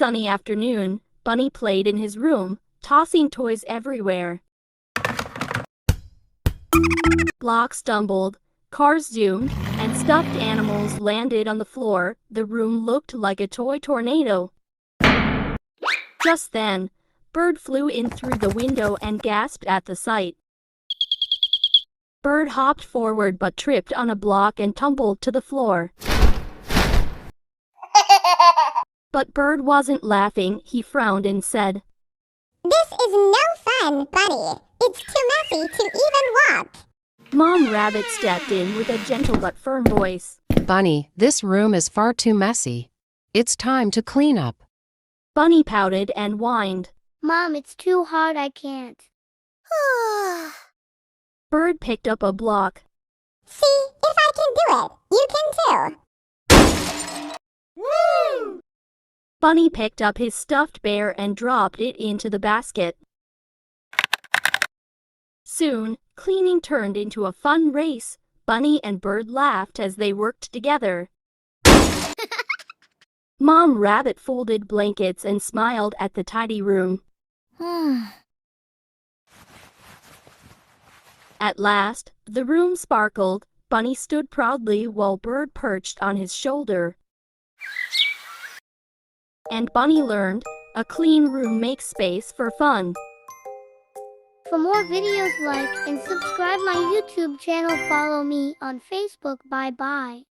sunny afternoon, Bunny played in his room, tossing toys everywhere. Blocks stumbled, cars zoomed, and stuffed animals landed on the floor. The room looked like a toy tornado. Just then, Bird flew in through the window and gasped at the sight. Bird hopped forward but tripped on a block and tumbled to the floor. But Bird wasn't laughing. He frowned and said, "This is no fun, Bunny. It's too messy to even walk." Mom Rabbit stepped in with a gentle but firm voice. "Bunny, this room is far too messy. It's time to clean up." Bunny pouted and whined. "Mom, it's too hard, I can't." Bird picked up a block. "See, if I can do it, you can too." Woo! Bunny picked up his stuffed bear and dropped it into the basket. Soon, cleaning turned into a fun race. Bunny and Bird laughed as they worked together. Mom Rabbit folded blankets and smiled at the tidy room. At last, the room sparkled. Bunny stood proudly while Bird perched on his shoulder. And Bunny learned, a clean room makes space for fun. For more videos, like and subscribe my YouTube channel. Follow me on Facebook. Bye bye.